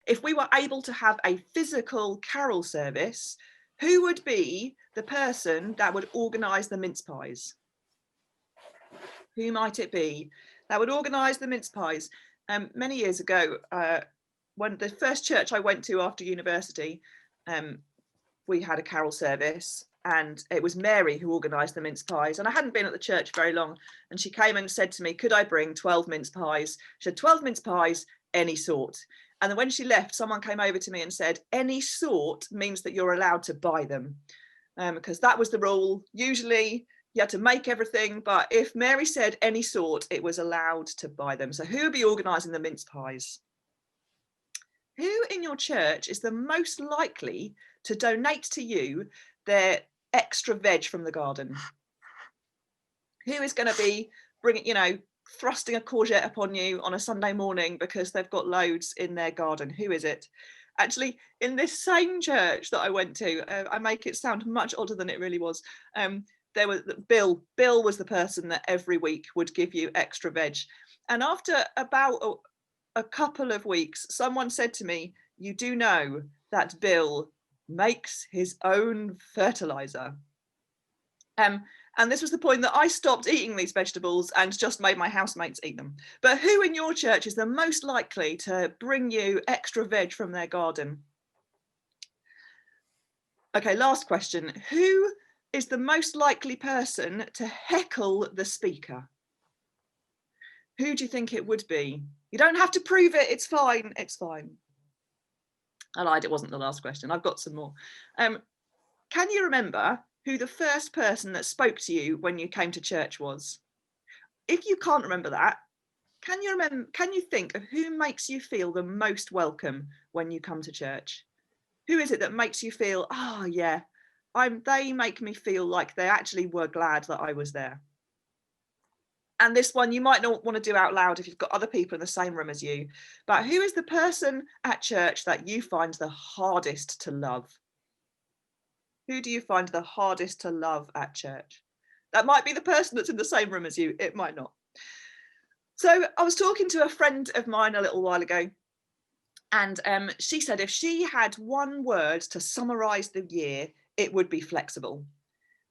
if we were able to have a physical carol service, who would be the person that would organise the mince pies? Who might it be that would organise the mince pies? Many years ago, when the first church I went to after university, we had a carol service, and it was Mary who organised the mince pies. And I hadn't been at the church very long, and she came and said to me, could I bring 12 mince pies? She said, 12 mince pies, any sort. And then when she left, someone came over to me and said, any sort means that you're allowed to buy them, because that was the rule. Usually you had to make everything, but if Mary said any sort, it was allowed to buy them. So who would be organising the mince pies? Who in your church is the most likely to donate to you their extra veg from the garden? Who is going to be bringing, thrusting a courgette upon you on a Sunday morning because they've got loads in their garden? Who is it? Actually, in this same church that I went to, I make it sound much odder than it really was. There was Bill. Bill was the person that every week would give you extra veg. And after about a couple of weeks, someone said to me, you do know that Bill makes his own fertilizer. And this was the point that I stopped eating these vegetables and just made my housemates eat them. But who in your church is the most likely to bring you extra veg from their garden? Okay, last question. Who is the most likely person to heckle the speaker? Who do you think it would be? You don't have to prove it. It's fine. It's fine. I lied. It wasn't the last question. I've got some more. Can you remember who the first person that spoke to you when you came to church was? If you can't remember that, can you think of who makes you feel the most welcome when you come to church? Who is it that makes you feel, oh yeah, they make me feel like they actually were glad that I was there? And this one you might not want to do out loud if you've got other people in the same room as you, but who is the person at church that you find the hardest to love? Who do you find the hardest to love at church? That might be the person that's in the same room as you. It might not. So I was talking to a friend of mine a little while ago, and she said if she had one word to summarize the year, it would be flexible.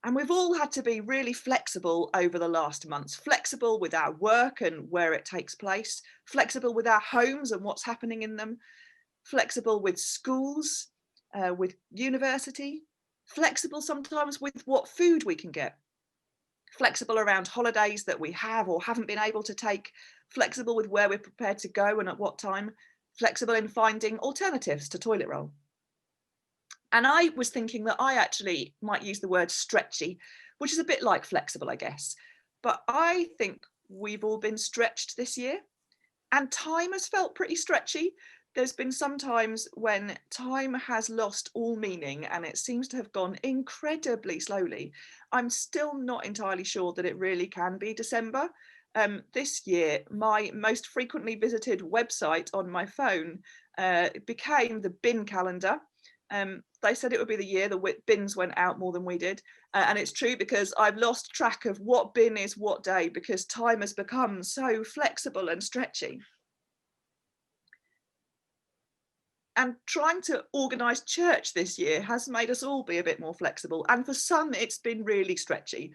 And we've all had to be really flexible over the last months, flexible with our work and where it takes place, flexible with our homes and what's happening in them, flexible with schools, with university, flexible sometimes with what food we can get, flexible around holidays that we have or haven't been able to take, flexible with where we're prepared to go and at what time, flexible in finding alternatives to toilet roll. And I was thinking that I actually might use the word stretchy, which is a bit like flexible, I guess. But I think we've all been stretched this year, and time has felt pretty stretchy. There's been some times when time has lost all meaning and it seems to have gone incredibly slowly. I'm still not entirely sure that it really can be December. This year, my most frequently visited website on my phone became the bin calendar. They said it would be the year the bins went out more than we did. And it's true, because I've lost track of what bin is what day because time has become so flexible and stretchy. And trying to organise church this year has made us all be a bit more flexible. And for some, it's been really stretchy.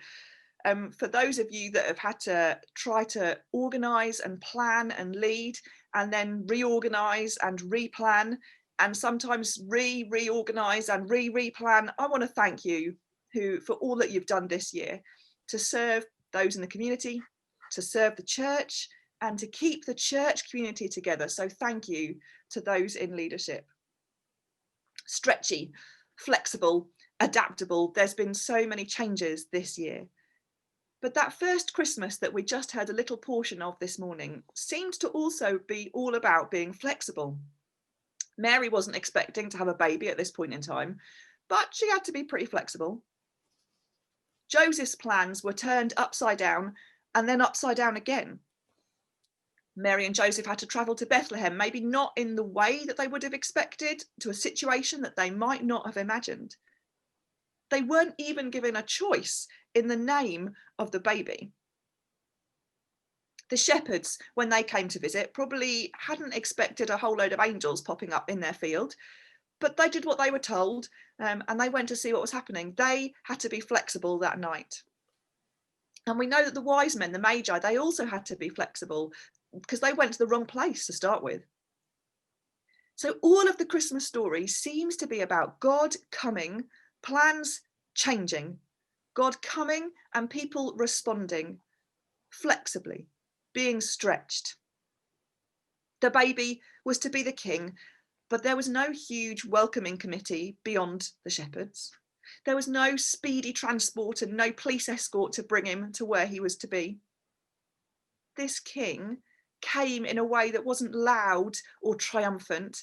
For those of you that have had to try to organise and plan and lead, and then reorganise and replan, and sometimes reorganise and replan, I want to thank you for all that you've done this year to serve those in the community, to serve the church, and to keep the church community together. So thank you to those in leadership. Stretchy, flexible, adaptable. There's been so many changes this year. But that first Christmas that we just heard a little portion of this morning seemed to also be all about being flexible. Mary wasn't expecting to have a baby at this point in time, but she had to be pretty flexible. Joseph's plans were turned upside down and then upside down again. Mary and Joseph had to travel to Bethlehem, maybe not in the way that they would have expected, to a situation that they might not have imagined. They weren't even given a choice in the name of the baby. The shepherds, when they came to visit, probably hadn't expected a whole load of angels popping up in their field, but they did what they were told, and they went to see what was happening. They had to be flexible that night. And we know that the wise men, the magi, they also had to be flexible because they went to the wrong place to start with. So all of the Christmas story seems to be about God coming, plans changing, God coming and people responding flexibly, being stretched. The baby was to be the king, but there was no huge welcoming committee beyond the shepherds. There was no speedy transport and no police escort to bring him to where he was to be. This king came in a way that wasn't loud or triumphant,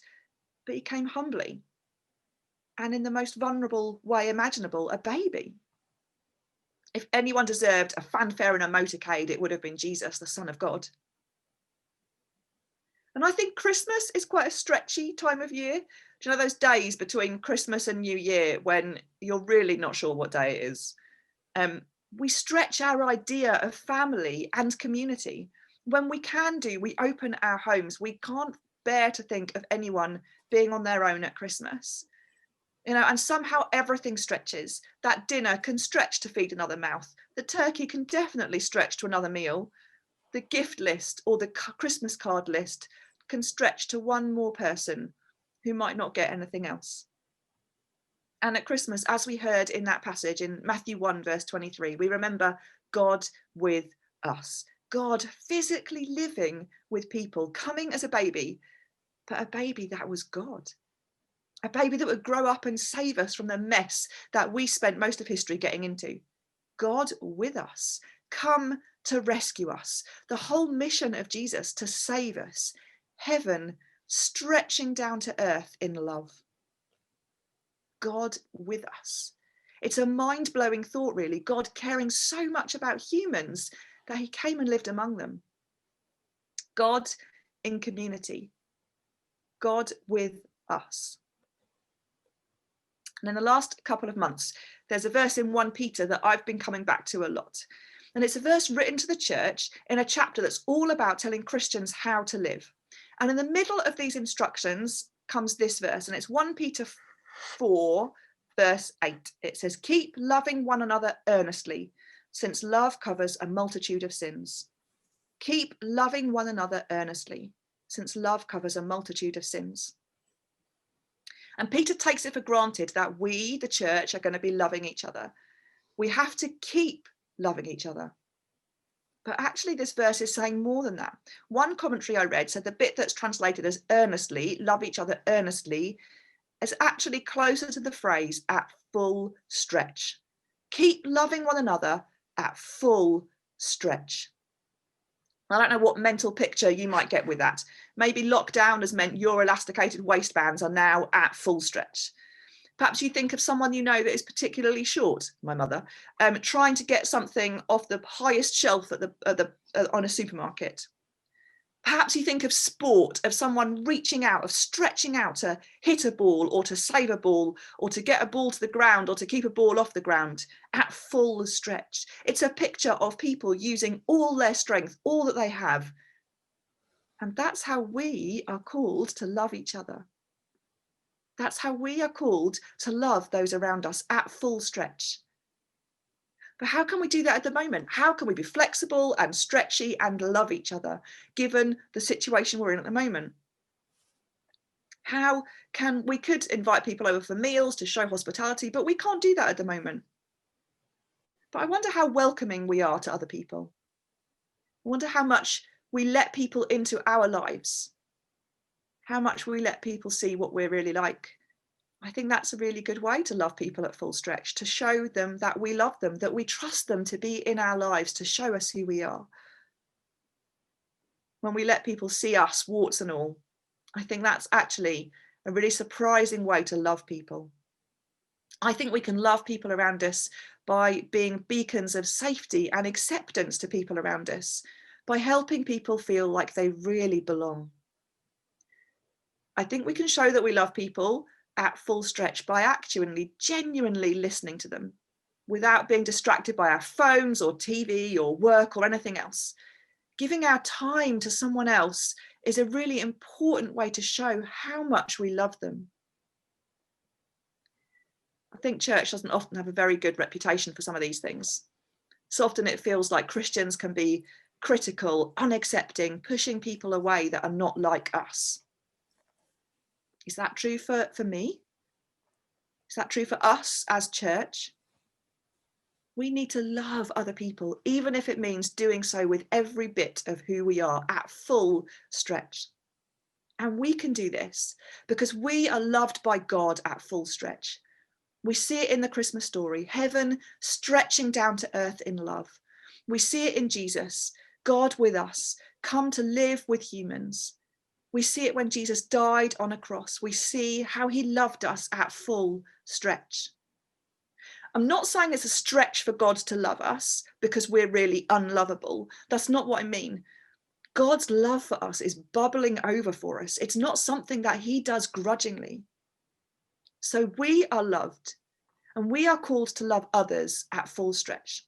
but he came humbly and in the most vulnerable way imaginable, a baby. If anyone deserved a fanfare and a motorcade, it would have been Jesus, the Son of God. And I think Christmas is quite a stretchy time of year. Do you know those days between Christmas and New Year when you're really not sure what day it is? We stretch our idea of family and community. When we can do, we open our homes. We can't bear to think of anyone being on their own at Christmas. And somehow everything stretches. That dinner can stretch to feed another mouth. The turkey can definitely stretch to another meal. The gift list or the Christmas card list can stretch to one more person who might not get anything else. And at Christmas, as we heard in that passage in Matthew 1, verse 23, we remember God with us, God physically living with people, coming as a baby, but a baby that was God. A baby that would grow up and save us from the mess that we spent most of history getting into. God with us, come to rescue us. The whole mission of Jesus to save us. Heaven stretching down to earth in love. God with us. It's a mind-blowing thought, really. God caring so much about humans that he came and lived among them. God in community. God with us. And in the last couple of months, there's a verse in 1 Peter that I've been coming back to a lot. And it's a verse written to the church in a chapter that's all about telling Christians how to live. And in the middle of these instructions comes this verse, and it's 1 Peter 4, verse 8. It says, "Keep loving one another earnestly, since love covers a multitude of sins." Keep loving one another earnestly, since love covers a multitude of sins. And Peter takes it for granted that we, the church, are going to be loving each other. We have to keep loving each other. But actually, this verse is saying more than that. One commentary I read said the bit that's translated as earnestly, love each other earnestly, is actually closer to the phrase at full stretch. Keep loving one another at full stretch. I don't know what mental picture you might get with that. Maybe lockdown has meant your elasticated waistbands are now at full stretch. Perhaps you think of someone you know that is particularly short, my mother, trying to get something off the highest shelf on a supermarket. Perhaps you think of sport, of someone reaching out, of stretching out to hit a ball or to save a ball or to get a ball to the ground or to keep a ball off the ground at full stretch. It's a picture of people using all their strength, all that they have. And that's how we are called to love each other. That's how we are called to love those around us at full stretch. But how can we do that at the moment? How can we be flexible and stretchy and love each other, given the situation we're in at the moment? We could invite people over for meals to show hospitality, but we can't do that at the moment. But I wonder how welcoming we are to other people. I wonder how much we let people into our lives, how much we let people see what we're really like. I think that's a really good way to love people at full stretch, to show them that we love them, that we trust them to be in our lives, to show us who we are. When we let people see us, warts and all, I think that's actually a really surprising way to love people. I think we can love people around us by being beacons of safety and acceptance to people around us, by helping people feel like they really belong. I think we can show that we love people at full stretch by actually genuinely listening to them without being distracted by our phones or TV or work or anything else, Giving our time to someone else is a really important way to show how much we love them. I think church doesn't often have a very good reputation for some of these things. So often it feels like Christians can be critical, unaccepting, pushing people away that are not like us. Is that true for me? Is that true for us as church? We need to love other people, even if it means doing so with every bit of who we are at full stretch. And we can do this because we are loved by God at full stretch. We see it in the Christmas story, heaven stretching down to earth in love. We see it in Jesus, God with us, come to live with humans. We see it when Jesus died on a cross. We see how he loved us at full stretch. I'm not saying it's a stretch for God to love us because we're really unlovable. That's not what I mean. God's love for us is bubbling over for us. It's not something that he does grudgingly. So we are loved, and we are called to love others at full stretch.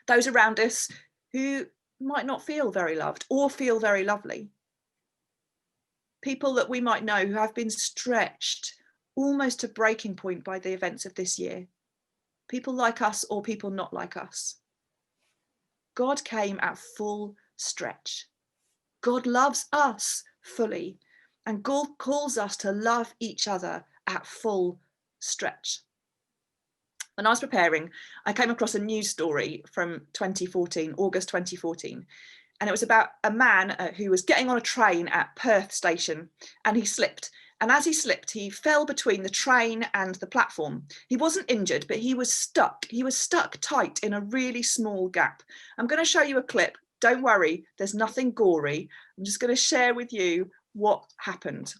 Those around us who might not feel very loved or feel very lovely. People that we might know who have been stretched almost to breaking point by the events of this year. People like us or people not like us. God came at full stretch. God loves us fully, and God calls us to love each other at full stretch. When I was preparing, I came across a news story from 2014, August 2014, and it was about a man who was getting on a train at Perth station, and he slipped. And as he slipped, he fell between the train and the platform. He wasn't injured, but he was stuck. He was stuck tight in a really small gap. I'm going to show you a clip. Don't worry, there's nothing gory. I'm just going to share with you what happened.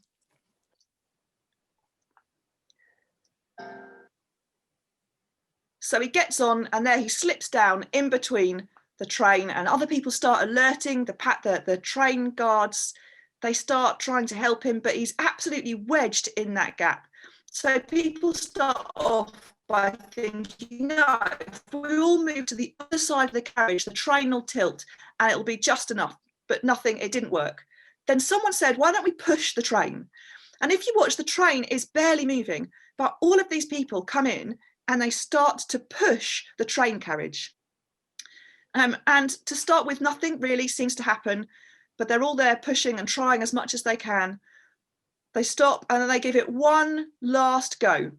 So he gets on, and there he slips down in between the train, and other people start alerting the train guards. They start trying to help him, but he's absolutely wedged in that gap. So people start off by thinking, no, if we all move to the other side of the carriage, the train will tilt and it'll be just enough. But nothing, it didn't work. Then someone said, why don't we push the train? And if you watch, the train is barely moving, but all of these people come in and they start to push the train carriage. And to start with, nothing really seems to happen, but they're all there pushing and trying as much as they can. They stop and then they give it one last go.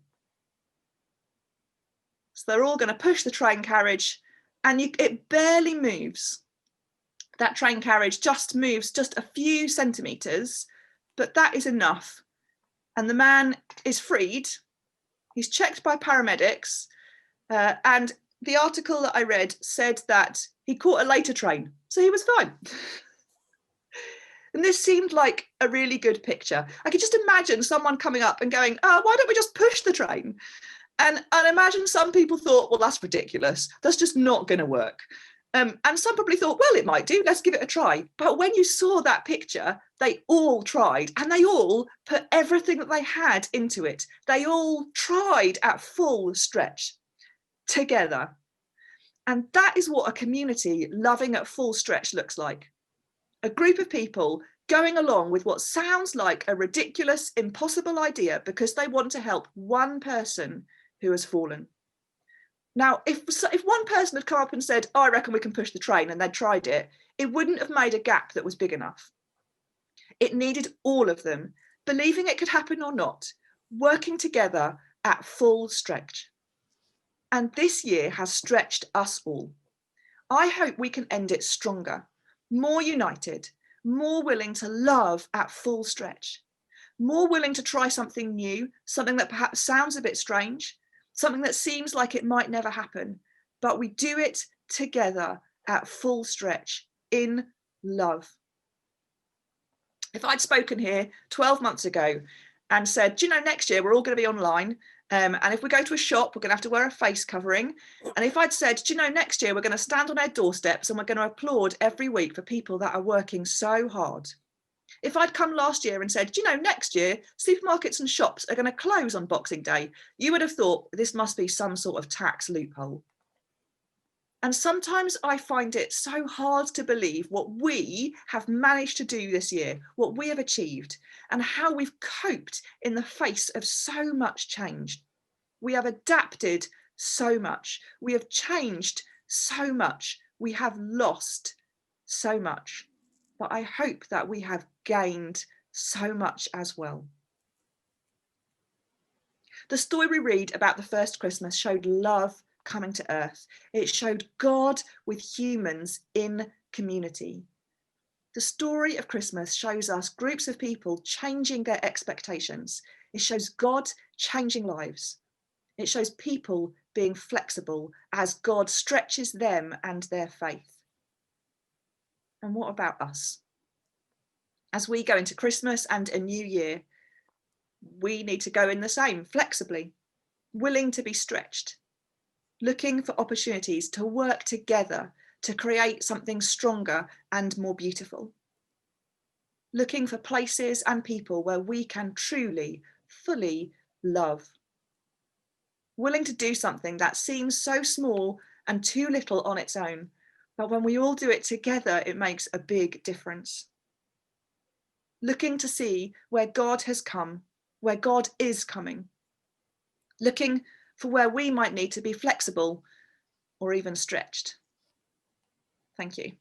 So they're all going to push the train carriage, and it barely moves. That train carriage just moves just a few centimetres, but that is enough. And the man is freed. He's checked by paramedics, and the article that I read said that he caught a later train, so he was fine. And this seemed like a really good picture. I could just imagine someone coming up and going, oh, why don't we just push the train? And I imagine some people thought, well, that's ridiculous. That's just not going to work. And some probably thought, well, it might do. Let's give it a try. But when you saw that picture, they all tried, and they all put everything that they had into it. They all tried at full stretch together. And that is what a community loving at full stretch looks like. A group of people going along with what sounds like a ridiculous, impossible idea because they want to help one person who has fallen. Now, if one person had come up and said, oh, I reckon we can push the train, and they'd tried it, it wouldn't have made a gap that was big enough. It needed all of them, believing it could happen or not, working together at full stretch. And this year has stretched us all. I hope we can end it stronger, more united, more willing to love at full stretch, more willing to try something new, something that perhaps sounds a bit strange, something that seems like it might never happen, but we do it together at full stretch in love. If I'd spoken here 12 months ago and said, do you know, next year we're all going to be online, and if we go to a shop, we're going to have to wear a face covering. And if I'd said, do you know, next year we're going to stand on our doorsteps and we're going to applaud every week for people that are working so hard. If I'd come last year and said, do you know, next year supermarkets and shops are going to close on Boxing Day, you would have thought this must be some sort of tax loophole. And sometimes I find it so hard to believe what we have managed to do this year, what we have achieved, and how we've coped in the face of so much change. We have adapted so much. We have changed so much. We have lost so much. But I hope that we have gained so much as well. The story we read about the first Christmas showed love coming to earth. It showed God with humans in community. The story of Christmas shows us groups of people changing their expectations. It shows God changing lives. It shows people being flexible as God stretches them and their faith. And what about us? As we go into Christmas and a new year, we need to go in the same, flexibly, willing to be stretched, looking for opportunities to work together to create something stronger and more beautiful. Looking for places and people where we can truly, fully love. Willing to do something that seems so small and too little on its own, but when we all do it together, it makes a big difference. Looking to see where God has come, where God is coming. Looking for where we might need to be flexible or even stretched. Thank you.